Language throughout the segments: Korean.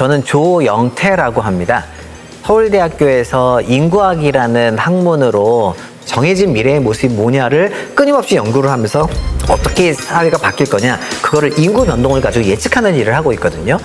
저는 조영태라고 합니다. 서울대학교에서 인구학이라는 학문으로 정해진 미래의 모습이 뭐냐를 끊임없이 연구를 하면서 어떻게 사회가 바뀔 거냐, 그거를 인구 변동을 가지고 예측하는 일을 하고 있거든요.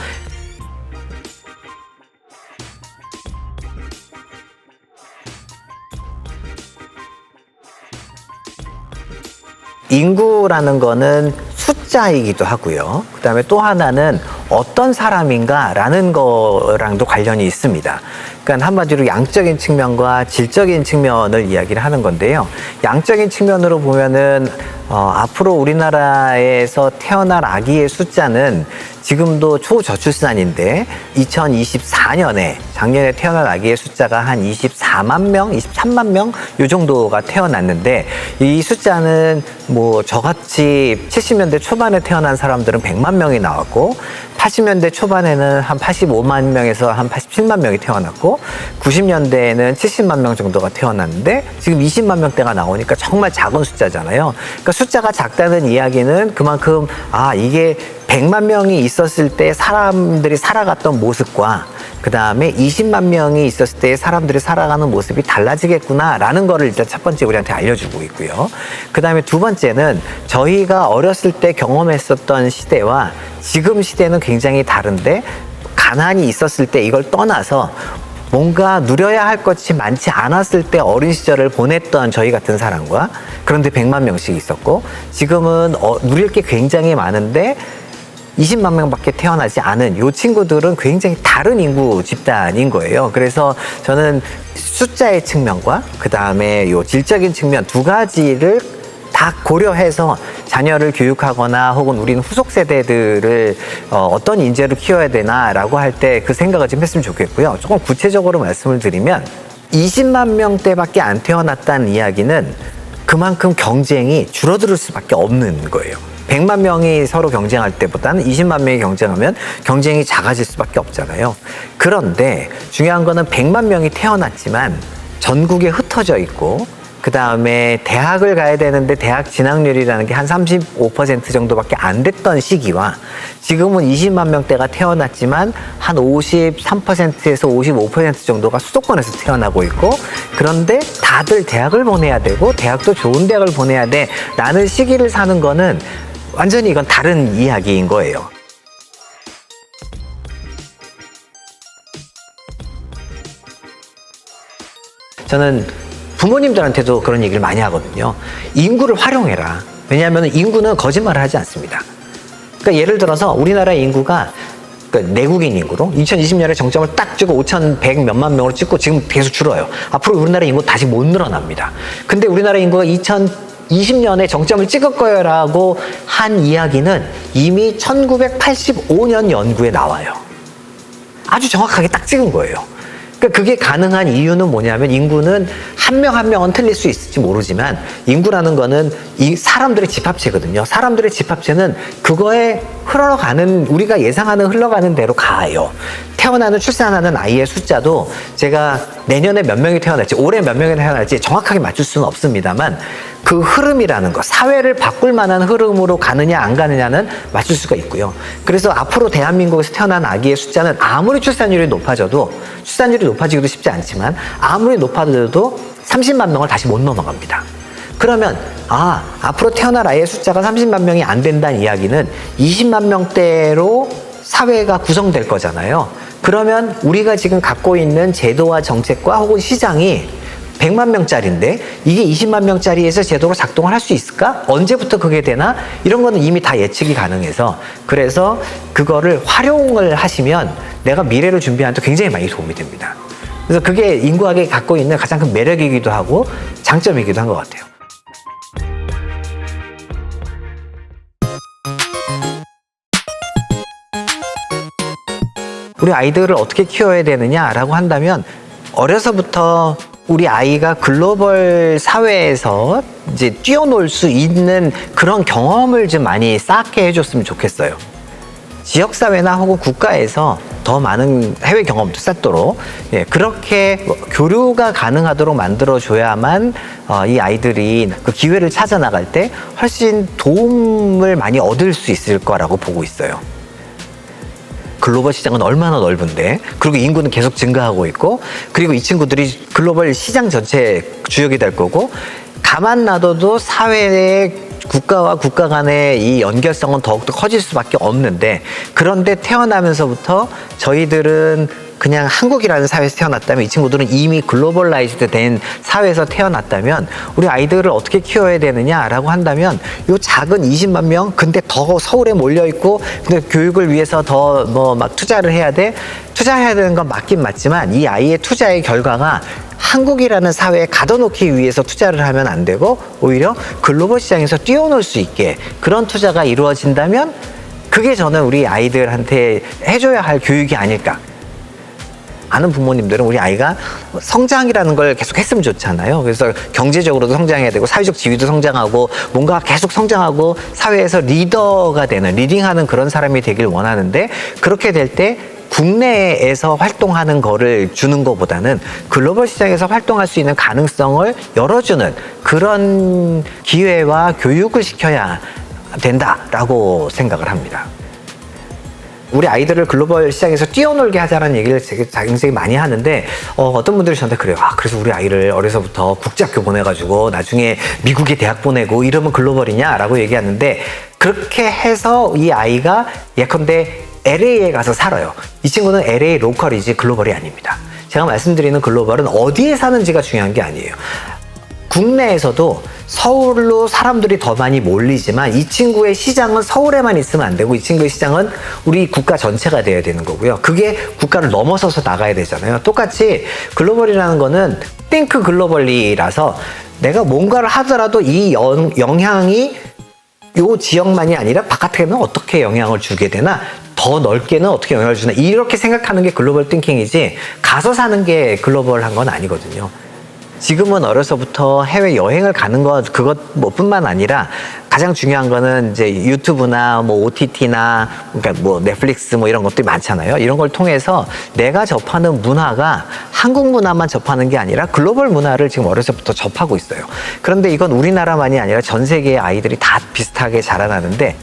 인구라는 거는 숫자이기도 하고요. 그다음에 또 하나는 어떤 사람인가라는 거랑도 관련이 있습니다. 그러니까 한마디로 양적인 측면과 질적인 측면을 이야기를 하는 건데요. 양적인 측면으로 보면은 앞으로 우리나라에서 태어날 아기의 숫자는 지금도 초저출산인데 2024년에 작년에 태어난 아기의 숫자가 한 24만 명, 23만 명 이 정도가 태어났는데, 이 숫자는 뭐 저같이 70년대 초반에 태어난 사람들은 100만 명이 나왔고 80년대 초반에는 한 85만 명에서 한 87만 명이 태어났고 90년대에는 70만 명 정도가 태어났는데 지금 20만 명대가 나오니까 정말 작은 숫자잖아요. 그러니까 숫자가 작다는 이야기는 그만큼 이게 100만 명이 있었을 때 사람들이 살아갔던 모습과 그 다음에 20만 명이 있었을 때 사람들이 살아가는 모습이 달라지겠구나라는 거를 일단 첫 번째 우리한테 알려주고 있고요. 그 다음에 두 번째는 저희가 어렸을 때 경험했었던 시대와 지금 시대는 굉장히 다른데, 가난이 있었을 때 이걸 떠나서 뭔가 누려야 할 것이 많지 않았을 때 어린 시절을 보냈던 저희 같은 사람과, 그런데 100만 명씩 있었고, 지금은 누릴 게 굉장히 많은데 20만 명밖에 태어나지 않은 이 친구들은 굉장히 다른 인구 집단인 거예요. 그래서 저는 숫자의 측면과 그 다음에 요 질적인 측면 두 가지를 다 고려해서 자녀를 교육하거나 혹은 우리는 후속 세대들을 어떤 인재로 키워야 되나라고 할 때 그 생각을 좀 했으면 좋겠고요. 조금 구체적으로 말씀을 드리면 20만 명대밖에 안 태어났다는 이야기는 그만큼 경쟁이 줄어들 수밖에 없는 거예요. 100만 명이 서로 경쟁할 때보다는 20만 명이 경쟁하면 경쟁이 작아질 수밖에 없잖아요. 그런데 중요한 거는 100만 명이 태어났지만 전국에 흩어져 있고, 그 다음에 대학을 가야 되는데 대학 진학률이라는 게 한 35% 정도밖에 안 됐던 시기와, 지금은 20만 명대가 태어났지만 한 53%에서 55% 정도가 수도권에서 태어나고 있고, 그런데 다들 대학을 보내야 되고 대학도 좋은 대학을 보내야 돼 라는 시기를 사는 거는 완전히 이건 다른 이야기인 거예요. 저는 부모님들한테도 그런 얘기를 많이 하거든요. 인구를 활용해라. 왜냐하면 인구는 거짓말을 하지 않습니다. 그러니까 예를 들어서 우리나라 인구가, 그러니까 내국인 인구로 2020년에 정점을 딱 찍고 5,100 몇만 명으로 찍고 지금 계속 줄어요. 앞으로 우리나라 인구 다시 못 늘어납니다. 근데 우리나라 인구가 2020년에 정점을 찍을 거라고 한 이야기는 이미 1985년 연구에 나와요. 아주 정확하게 딱 찍은 거예요. 그러니까 그게 가능한 이유는 뭐냐면, 인구는 한 명 한 명은 틀릴 수 있을지 모르지만 인구라는 거는 이 사람들의 집합체거든요. 사람들의 집합체는 그거에 흘러가는, 우리가 예상하는 흘러가는 대로 가요. 태어나는, 출산하는 아이의 숫자도 제가 내년에 몇 명이 태어날지, 올해 몇 명이 태어날지 정확하게 맞출 수는 없습니다만 그 흐름이라는 거, 사회를 바꿀 만한 흐름으로 가느냐 안 가느냐는 맞출 수가 있고요. 그래서 앞으로 대한민국에서 태어난 아기의 숫자는 아무리 출산율이 높아져도, 출산율이 높아지기도 쉽지 않지만 아무리 높아져도 30만 명을 다시 못 넘어갑니다. 그러면 앞으로 태어날 아이의 숫자가 30만 명이 안 된다는 이야기는 20만 명대로 사회가 구성될 거잖아요. 그러면 우리가 지금 갖고 있는 제도와 정책과 혹은 시장이 100만 명짜리인데 이게 20만 명짜리에서 제도로 작동을 할 수 있을까? 언제부터 그게 되나? 이런 거는 이미 다 예측이 가능해서, 그래서 그거를 활용을 하시면 내가 미래를 준비하는데 굉장히 많이 도움이 됩니다. 그래서 그게 인구학이 갖고 있는 가장 큰 매력이기도 하고 장점이기도 한 것 같아요. 우리 아이들을 어떻게 키워야 되느냐라고 한다면, 어려서부터 우리 아이가 글로벌 사회에서 이제 뛰어놀 수 있는 그런 경험을 좀 많이 쌓게 해줬으면 좋겠어요. 지역사회나 혹은 국가에서 더 많은 해외 경험도 쌓도록, 그렇게 교류가 가능하도록 만들어줘야만 이 아이들이 그 기회를 찾아 나갈 때 훨씬 도움을 많이 얻을 수 있을 거라고 보고 있어요. 글로벌 시장은 얼마나 넓은데, 그리고 인구는 계속 증가하고 있고, 그리고 이 친구들이 글로벌 시장 전체 주역이 될 거고, 가만 놔둬도 사회의 국가와 국가 간의 이 연결성은 더욱더 커질 수밖에 없는데, 그런데 태어나면서부터 저희들은 그냥 한국이라는 사회에서 태어났다면, 이 친구들은 이미 글로벌라이즈드 된 사회에서 태어났다면 우리 아이들을 어떻게 키워야 되느냐라고 한다면, 요 작은 20만 명, 근데 더 서울에 몰려 있고, 근데 교육을 위해서 더 뭐 막 투자를 해야 돼. 투자해야 되는 건 맞긴 맞지만, 이 아이의 투자의 결과가 한국이라는 사회에 가둬놓기 위해서 투자를 하면 안 되고, 오히려 글로벌 시장에서 뛰어놀 수 있게 그런 투자가 이루어진다면, 그게 저는 우리 아이들한테 해줘야 할 교육이 아닐까. 아는 부모님들은 우리 아이가 성장이라는 걸 계속 했으면 좋잖아요. 그래서 경제적으로도 성장해야 되고, 사회적 지위도 성장하고, 뭔가 계속 성장하고, 사회에서 리더가 되는, 리딩하는 그런 사람이 되길 원하는데, 그렇게 될 때 국내에서 활동하는 거를 주는 것보다는 글로벌 시장에서 활동할 수 있는 가능성을 열어주는 그런 기회와 교육을 시켜야 된다라고 생각을 합니다. 우리 아이들을 글로벌 시장에서 뛰어놀게 하자는 얘기를 굉장히 많이 하는데, 어떤 분들이 저한테 그래요. 그래서 우리 아이를 어려서부터 국제학교 보내가지고 나중에 미국에 대학 보내고 이러면 글로벌이냐? 라고 얘기하는데, 그렇게 해서 이 아이가 예컨대 LA에 가서 살아요. 이 친구는 LA 로컬이지 글로벌이 아닙니다. 제가 말씀드리는 글로벌은 어디에 사는지가 중요한 게 아니에요. 국내에서도 서울로 사람들이 더 많이 몰리지만, 이 친구의 시장은 서울에만 있으면 안 되고, 이 친구의 시장은 우리 국가 전체가 돼야 되는 거고요. 그게 국가를 넘어서서 나가야 되잖아요. 똑같이 글로벌이라는 거는 think 글로벌리라서, 내가 뭔가를 하더라도 이 영향이 요 지역만이 아니라 바깥에는 어떻게 영향을 주게 되나, 더 넓게는 어떻게 영향을 주나, 이렇게 생각하는 게 글로벌 띵킹이지, 가서 사는 게 글로벌한 건 아니거든요. 지금은 어려서부터 해외 여행을 가는 것, 그것 뭐 뿐만 아니라, 가장 중요한 거는 이제 유튜브나 뭐 OTT나, 그러니까 뭐 넷플릭스 뭐 이런 것들이 많잖아요. 이런 걸 통해서 내가 접하는 문화가 한국 문화만 접하는 게 아니라 글로벌 문화를 지금 어려서부터 접하고 있어요. 그런데 이건 우리나라만이 아니라 전 세계의 아이들이 다 비슷하게 자라나는데,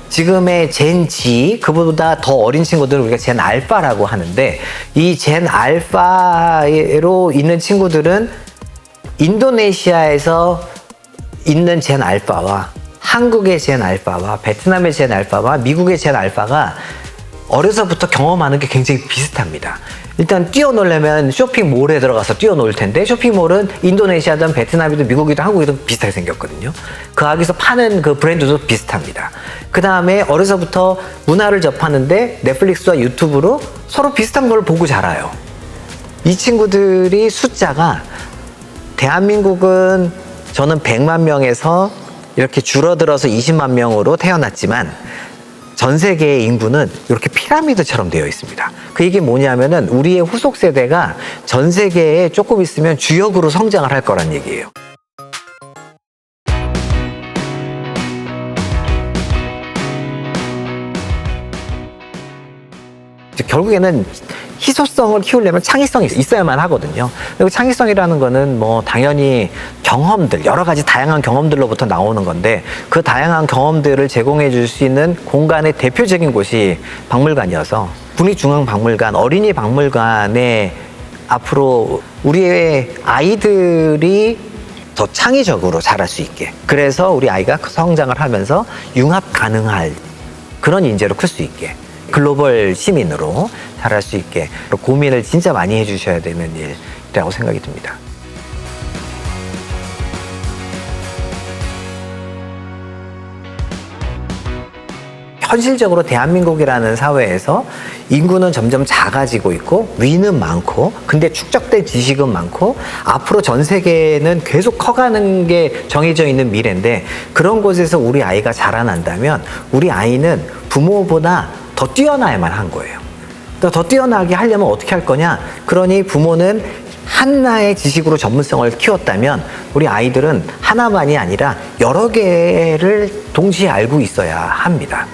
지금의 젠 Z, 그보다 더 어린 친구들은 우리가 젠 알파라고 하는데, 이 젠 알파로 있는 친구들은 인도네시아에서 있는 젠 알파와 한국의 젠 알파와 베트남의 젠 알파와 미국의 젠 알파가 어려서부터 경험하는 게 굉장히 비슷합니다. 일단 뛰어놀려면 쇼핑몰에 들어가서 뛰어놀 텐데, 쇼핑몰은 인도네시아든 베트남이든 미국이든 한국이든 비슷하게 생겼거든요. 그 안에서 파는 그 브랜드도 비슷합니다. 그 다음에 어려서부터 문화를 접하는데 넷플릭스와 유튜브로 서로 비슷한 걸 보고 자라요. 이 친구들이 숫자가, 대한민국은 저는 100만 명에서 이렇게 줄어들어서 20만 명으로 태어났지만, 전 세계의 인구는 이렇게 피라미드처럼 되어 있습니다. 그 얘기 뭐냐면은, 우리의 후속 세대가 전 세계에 조금 있으면 주역으로 성장을 할 거란 얘기예요. 결국에는 희소성을 키우려면 창의성이 있어야만 하거든요. 그리고 창의성이라는 거는 뭐 당연히 경험들, 여러 가지 다양한 경험들로부터 나오는 건데, 그 다양한 경험들을 제공해 줄 수 있는 공간의 대표적인 곳이 박물관이어서, 국립중앙박물관, 어린이 박물관에 앞으로 우리의 아이들이 더 창의적으로 자랄 수 있게, 그래서 우리 아이가 성장을 하면서 융합 가능할 그런 인재로 클 수 있게, 글로벌 시민으로 자랄 수 있게 고민을 진짜 많이 해주셔야 되는 일이라고 생각이 듭니다. 현실적으로 대한민국이라는 사회에서 인구는 점점 작아지고 있고, 위는 많고, 근데 축적된 지식은 많고, 앞으로 전 세계는 계속 커가는 게 정해져 있는 미래인데, 그런 곳에서 우리 아이가 자라난다면 우리 아이는 부모보다 더 뛰어나야만 한 거예요. 더 뛰어나게 하려면 어떻게 할 거냐? 그러니 부모는 하나의 지식으로 전문성을 키웠다면, 우리 아이들은 하나만이 아니라 여러 개를 동시에 알고 있어야 합니다.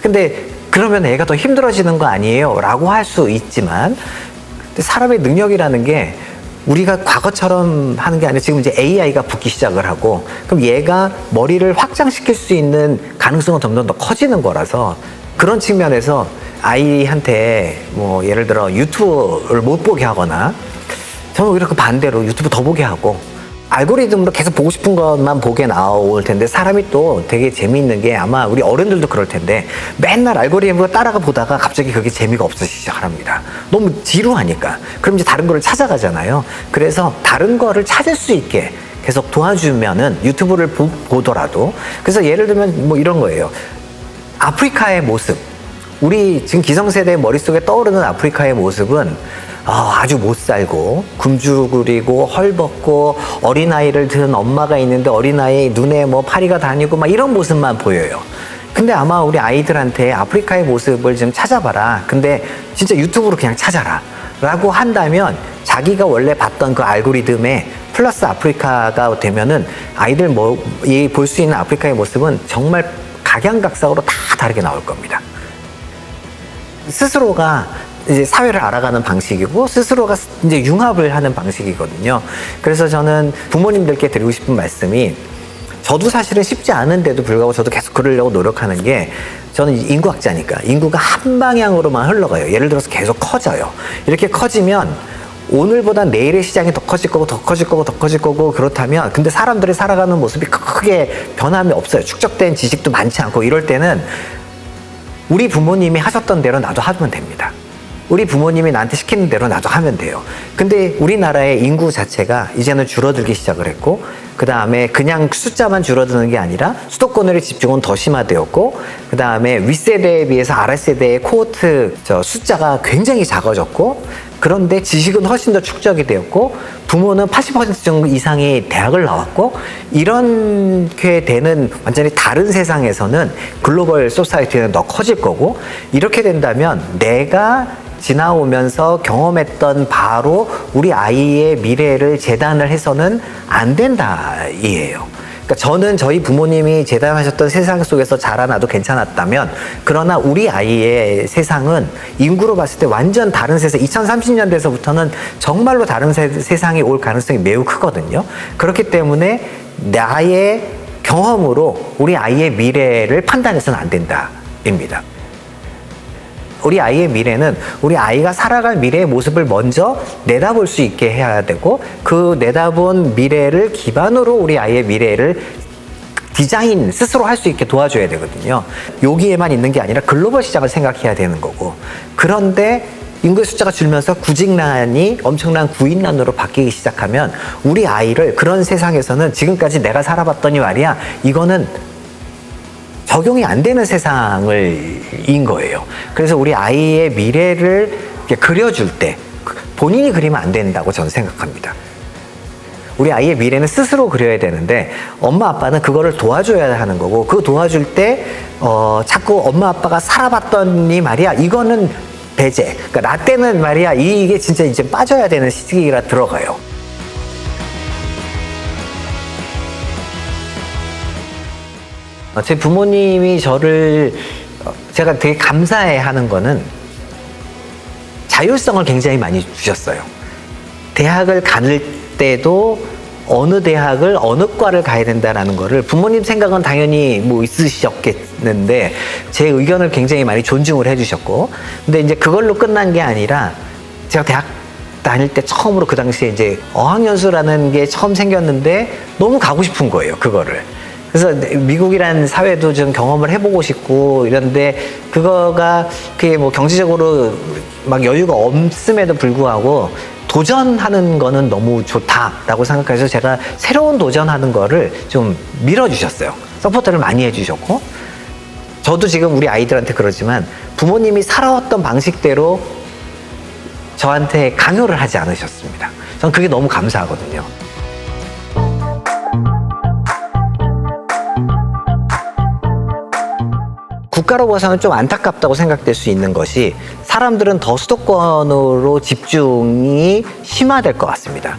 근데 그러면 애가 더 힘들어지는 거 아니에요? 라고 할 수 있지만, 사람의 능력이라는 게 우리가 과거처럼 하는 게 아니라 지금 이제 AI가 붙기 시작을 하고, 그럼 얘가 머리를 확장시킬 수 있는 가능성은 점점 더 커지는 거라서, 그런 측면에서 아이한테 뭐 예를 들어 유튜브를 못 보게 하거나, 저는 오히려 그 반대로 유튜브 더 보게 하고, 알고리즘으로 계속 보고 싶은 것만 보게 나올 텐데, 사람이 또 되게 재미있는 게, 아마 우리 어른들도 그럴 텐데 맨날 알고리즘을 따라가 보다가 갑자기 그게 재미가 없어지기 시작합니다. 너무 지루하니까. 그럼 이제 다른 거를 찾아가잖아요. 그래서 다른 거를 찾을 수 있게 계속 도와주면은 유튜브를 보더라도, 그래서 예를 들면 뭐 이런 거예요. 아프리카의 모습, 우리 지금 기성세대의 머릿속에 떠오르는 아프리카의 모습은 아주 못 살고 굶주리고 헐벗고 어린아이를 든 엄마가 있는데 어린아이 눈에 뭐 파리가 다니고 막 이런 모습만 보여요. 근데 아마 우리 아이들한테 아프리카의 모습을 좀 찾아봐라, 근데 진짜 유튜브로 그냥 찾아라 라고 한다면, 자기가 원래 봤던 그 알고리즘에 플러스 아프리카가 되면은 아이들 볼 수 있는 아프리카의 모습은 정말 각양각색으로 다 다르게 나올 겁니다. 스스로가 이제 사회를 알아가는 방식이고, 스스로가 이제 융합을 하는 방식이거든요. 그래서 저는 부모님들께 드리고 싶은 말씀이, 저도 사실은 쉽지 않은데도 불구하고 저도 계속 그러려고 노력하는 게, 저는 인구학자니까 인구가 한 방향으로만 흘러가요. 예를 들어서 계속 커져요. 이렇게 커지면 오늘보다 내일의 시장이 더 커질 거고 더 커질 거고 더 커질 거고, 그렇다면 근데 사람들이 살아가는 모습이 크게 변함이 없어요. 축적된 지식도 많지 않고. 이럴 때는 우리 부모님이 하셨던 대로 나도 하면 됩니다. 우리 부모님이 나한테 시키는 대로 나도 하면 돼요. 근데 우리나라의 인구 자체가 이제는 줄어들기 시작을 했고, 그 다음에 그냥 숫자만 줄어드는 게 아니라 수도권의 집중은 더 심화되었고, 그 다음에 윗세대에 비해서 아랫세대의 코호트 숫자가 굉장히 작아졌고, 그런데 지식은 훨씬 더 축적이 되었고, 부모는 80% 정도 이상의 대학을 나왔고, 이렇게 되는 완전히 다른 세상에서는 글로벌 소사이티는 더 커질 거고, 이렇게 된다면 내가 지나오면서 경험했던 바로 우리 아이의 미래를 재단을 해서는 안 된다 이에요. 그러니까 저는 저희 부모님이 재단하셨던 세상 속에서 자라나도 괜찮았다면, 그러나 우리 아이의 세상은 인구로 봤을 때 완전 다른 세상, 2030년대에서부터는 정말로 다른 세상이 올 가능성이 매우 크거든요. 그렇기 때문에 나의 경험으로 우리 아이의 미래를 판단해서는 안 된다입니다. 우리 아이의 미래는 우리 아이가 살아갈 미래의 모습을 먼저 내다볼 수 있게 해야 되고, 그 내다본 미래를 기반으로 우리 아이의 미래를 디자인 스스로 할 수 있게 도와줘야 되거든요. 여기에만 있는 게 아니라 글로벌 시장을 생각해야 되는 거고, 그런데 인구의 숫자가 줄면서 구직난이 엄청난 구인난으로 바뀌기 시작하면 우리 아이를 그런 세상에서는 지금까지 내가 살아봤더니 말이야, 이거는 적용이 안 되는 세상인 거예요. 그래서 우리 아이의 미래를 그려줄 때 본인이 그리면 안 된다고 저는 생각합니다. 우리 아이의 미래는 스스로 그려야 되는데, 엄마 아빠는 그거를 도와줘야 하는 거고, 그 도와줄 때 자꾸 엄마 아빠가 살아봤더니 말이야, 이거는 배제. 그러니까 나 때는 말이야, 이게 진짜 이제 빠져야 되는 시기라 들어가요. 제 부모님이 제가 되게 감사해 하는 거는 자율성을 굉장히 많이 주셨어요. 대학을 가는 때도 어느 대학을, 어느 과를 가야 된다라는 거를, 부모님 생각은 당연히 뭐 있으셨겠는데 제 의견을 굉장히 많이 존중을 해주셨고, 근데 이제 그걸로 끝난 게 아니라, 제가 대학 다닐 때 처음으로 그 당시에 이제 어학연수라는 게 처음 생겼는데 너무 가고 싶은 거예요, 그거를. 그래서 미국이라는 사회도 좀 경험을 해보고 싶고 이런데, 그게 뭐 경제적으로 막 여유가 없음에도 불구하고 도전하는 거는 너무 좋다라고 생각해서 제가 새로운 도전하는 거를 좀 밀어주셨어요. 서포트를 많이 해주셨고, 저도 지금 우리 아이들한테 그러지만 부모님이 살아왔던 방식대로 저한테 강요를 하지 않으셨습니다. 전 그게 너무 감사하거든요. 국가로 봐서는 좀 안타깝다고 생각될 수 있는 것이, 사람들은 더 수도권으로 집중이 심화될 것 같습니다.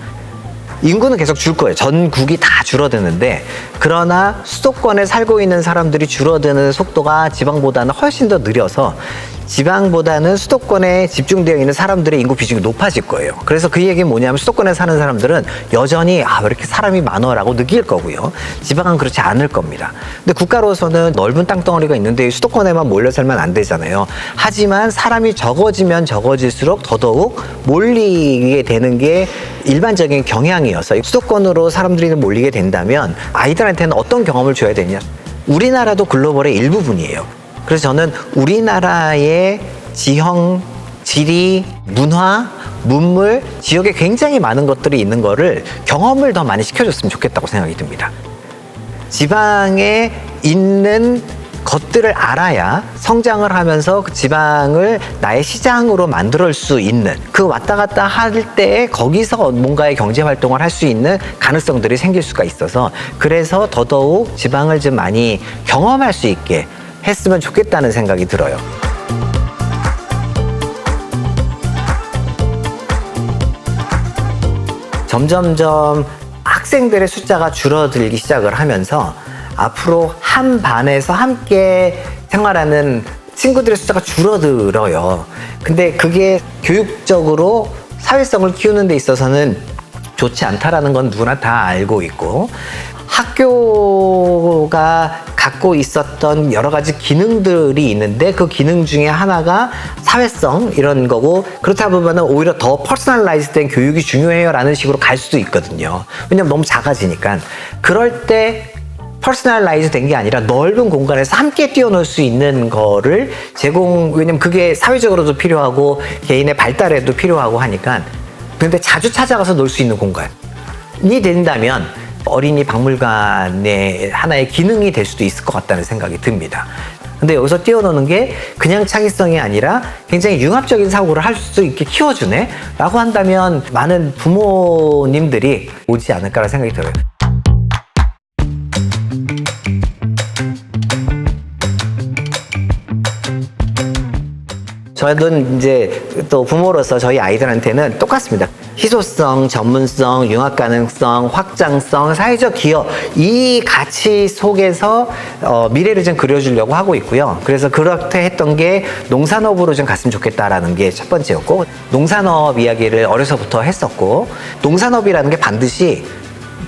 인구는 계속 줄 거예요. 전국이 다 줄어드는데, 그러나 수도권에 살고 있는 사람들이 줄어드는 속도가 지방보다는 훨씬 더 느려서 지방보다는 수도권에 집중되어 있는 사람들의 인구 비중이 높아질 거예요. 그래서 그 얘기는 뭐냐면 수도권에 사는 사람들은 여전히 왜 이렇게 사람이 많어라고 느낄 거고요. 지방은 그렇지 않을 겁니다. 근데 국가로서는 넓은 땅덩어리가 있는데 수도권에만 몰려 살면 안 되잖아요. 하지만 사람이 적어지면 적어질수록 더더욱 몰리게 되는 게 일반적인 경향이어서 수도권으로 사람들이 몰리게 된다면 아이들한테는 어떤 경험을 줘야 되냐? 우리나라도 글로벌의 일부분이에요. 그래서 저는 우리나라의 지형, 지리, 문화, 문물, 지역에 굉장히 많은 것들이 있는 거를 경험을 더 많이 시켜줬으면 좋겠다고 생각이 듭니다. 지방에 있는 것들을 알아야 성장을 하면서 그 지방을 나의 시장으로 만들 수 있는, 그 왔다 갔다 할 때 거기서 뭔가의 경제 활동을 할 수 있는 가능성들이 생길 수가 있어서, 그래서 더더욱 지방을 좀 많이 경험할 수 있게 했으면 좋겠다는 생각이 들어요. 점점점 학생들의 숫자가 줄어들기 시작을 하면서 앞으로 한 반에서 함께 생활하는 친구들의 숫자가 줄어들어요. 근데 그게 교육적으로 사회성을 키우는 데 있어서는 좋지 않다라는 건 누구나 다 알고 있고, 학교가 갖고 있었던 여러 가지 기능들이 있는데 그 기능 중에 하나가 사회성 이런 거고, 그렇다 보면 오히려 더 퍼스널라이즈된 교육이 중요해요 라는 식으로 갈 수도 있거든요. 왜냐면 너무 작아지니까. 그럴 때 퍼스널라이즈 된 게 아니라 넓은 공간에서 함께 뛰어놀 수 있는 거를 왜냐면 그게 사회적으로도 필요하고 개인의 발달에도 필요하고 하니까. 근데 자주 찾아가서 놀 수 있는 공간이 된다면 어린이 박물관의 하나의 기능이 될 수도 있을 것 같다는 생각이 듭니다. 근데 여기서 뛰어노는 게 그냥 창의성이 아니라 굉장히 융합적인 사고를 할 수 있게 키워주네? 라고 한다면 많은 부모님들이 오지 않을까라는 생각이 들어요. 저는 이제 또 부모로서 저희 아이들한테는 똑같습니다. 희소성, 전문성, 융합 가능성, 확장성, 사회적 기여, 이 가치 속에서 미래를 좀 그려주려고 하고 있고요. 그래서 그렇게 했던 게 농산업으로 좀 갔으면 좋겠다라는 게 첫 번째였고, 농산업 이야기를 어려서부터 했었고, 농산업이라는 게 반드시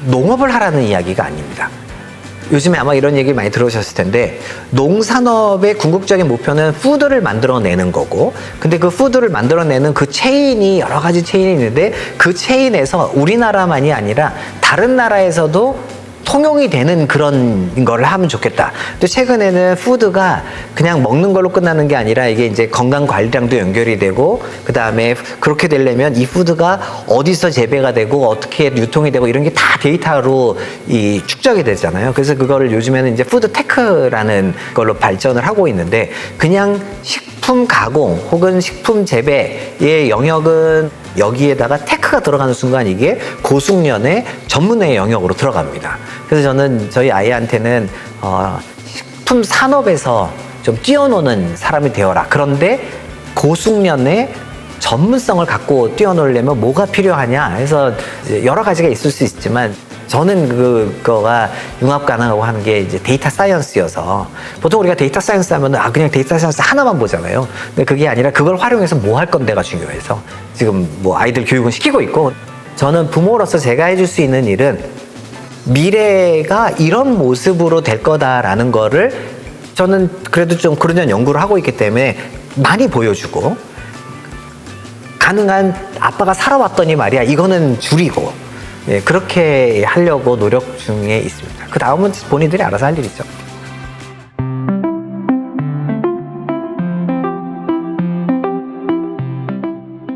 농업을 하라는 이야기가 아닙니다. 요즘에 아마 이런 얘기 많이 들으셨을 텐데, 농산업의 궁극적인 목표는 푸드를 만들어내는 거고, 근데 그 푸드를 만들어내는 그 체인이 여러 가지 체인이 있는데 그 체인에서 우리나라만이 아니라 다른 나라에서도 통용이 되는 그런 거를 하면 좋겠다. 또 최근에는 푸드가 그냥 먹는 걸로 끝나는 게 아니라 이게 이제 건강 관리랑도 연결이 되고, 그 다음에 그렇게 되려면 이 푸드가 어디서 재배가 되고 어떻게 유통이 되고 이런 게 다 데이터로 축적이 되잖아요. 그래서 그거를 요즘에는 이제 푸드 테크라는 걸로 발전을 하고 있는데, 그냥 식품 가공 혹은 식품 재배의 영역은 여기에다가 테크가 들어가는 순간 이게 고숙련의 전문의 영역으로 들어갑니다. 그래서 저는 저희 아이한테는 식품 산업에서 좀 뛰어노는 사람이 되어라. 그런데 고숙련의 전문성을 갖고 뛰어놀려면 뭐가 필요하냐 해서 여러 가지가 있을 수 있지만, 저는 그거가 융합 가능하고 하는 게 이제 데이터 사이언스여서, 보통 우리가 데이터 사이언스 하면은 그냥 데이터 사이언스 하나만 보잖아요. 근데 그게 아니라 그걸 활용해서 뭐 할 건데가 중요해서 지금 뭐 아이들 교육은 시키고 있고, 저는 부모로서 제가 해줄 수 있는 일은 미래가 이런 모습으로 될 거다라는 거를 저는 그래도 좀 그런 연구를 하고 있기 때문에 많이 보여주고, 가능한 아빠가 살아왔더니 말이야 이거는 줄이고, 예, 그렇게 하려고 노력 중에 있습니다. 그 다음은 본인들이 알아서 할 일이죠.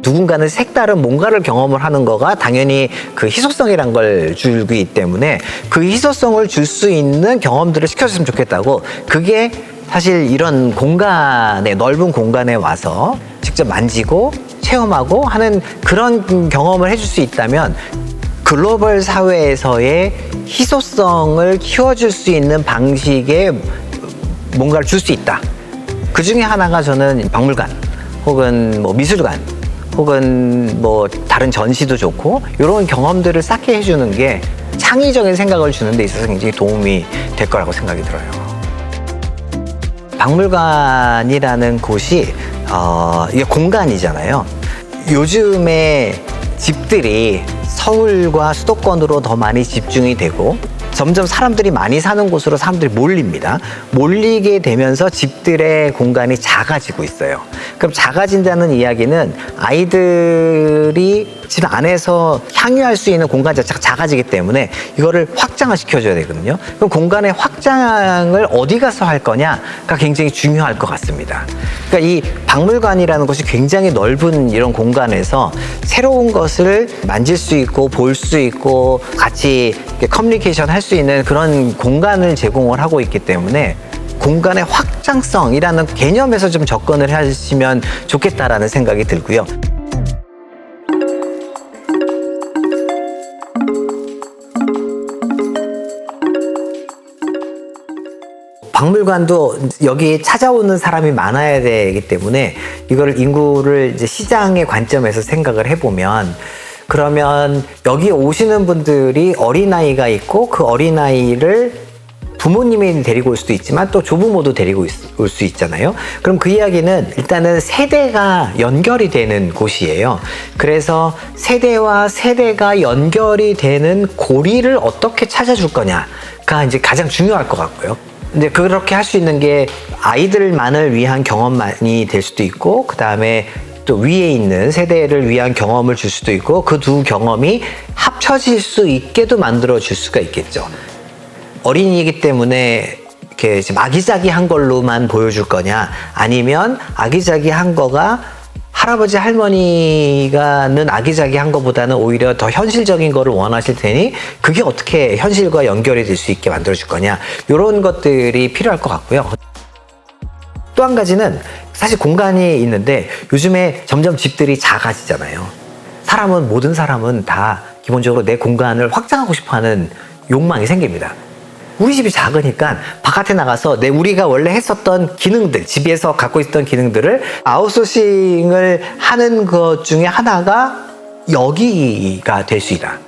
누군가는 색다른 뭔가를 경험을 하는 거가 당연히 그 희소성이란 걸 주기 때문에 그 희소성을 줄 수 있는 경험들을 시켜줬으면 좋겠다고, 그게 사실 이런 공간에, 넓은 공간에 와서 직접 만지고 체험하고 하는 그런 경험을 해줄 수 있다면 글로벌 사회에서의 희소성을 키워줄 수 있는 방식의 뭔가를 줄 수 있다. 그 중에 하나가 저는 박물관 혹은 뭐 미술관 혹은 뭐 다른 전시도 좋고 이런 경험들을 쌓게 해주는 게 창의적인 생각을 주는 데 있어서 굉장히 도움이 될 거라고 생각이 들어요. 박물관이라는 곳이 이게 공간이잖아요. 요즘에 집들이 서울과 수도권으로 더 많이 집중이 되고 점점 사람들이 많이 사는 곳으로 사람들이 몰립니다. 몰리게 되면서 집들의 공간이 작아지고 있어요. 그럼 작아진다는 이야기는 아이들이 집 안에서 향유할 수 있는 공간 자체가 작아지기 때문에 이거를 확장을 시켜줘야 되거든요. 그럼 공간의 확장을 어디 가서 할 거냐가 굉장히 중요할 것 같습니다. 그러니까 이 박물관이라는 것이 굉장히 넓은 이런 공간에서 새로운 것을 만질 수 있고 볼 수 있고 같이 커뮤니케이션 할 수 있는 그런 공간을 제공을 하고 있기 때문에 공간의 확장성이라는 개념에서 좀 접근을 하시면 좋겠다라는 생각이 들고요. 박물관도 여기 찾아오는 사람이 많아야 되기 때문에 이거를 인구를 이제 시장의 관점에서 생각을 해보면 그러면 여기 오시는 분들이 어린아이가 있고 그 어린아이를 부모님이 데리고 올 수도 있지만 또 조부모도 데리고 올 수 있잖아요. 그럼 그 이야기는 일단은 세대가 연결이 되는 곳이에요. 그래서 세대와 세대가 연결이 되는 고리를 어떻게 찾아줄 거냐가 이제 가장 중요할 것 같고요. 근데 그렇게 할 수 있는 게 아이들만을 위한 경험만이 될 수도 있고 그 다음에 또 위에 있는 세대를 위한 경험을 줄 수도 있고 그 두 경험이 합쳐질 수 있게도 만들어 줄 수가 있겠죠. 어린이이기 때문에 이렇게 지금 아기자기한 걸로만 보여줄 거냐 아니면 아기자기한 거가 할아버지 할머니가는 아기자기한 것보다는 오히려 더 현실적인 거를 원하실 테니 그게 어떻게 현실과 연결이 될 수 있게 만들어 줄 거냐 이런 것들이 필요할 것 같고요. 또 한 가지는 사실 공간이 있는데 요즘에 점점 집들이 작아지잖아요. 모든 사람은 다 기본적으로 내 공간을 확장하고 싶어 하는 욕망이 생깁니다. 우리 집이 작으니까 바깥에 나가서 우리가 원래 했었던 기능들, 집에서 갖고 있었던 기능들을 아웃소싱을 하는 것 중에 하나가 여기가 될 수 있다.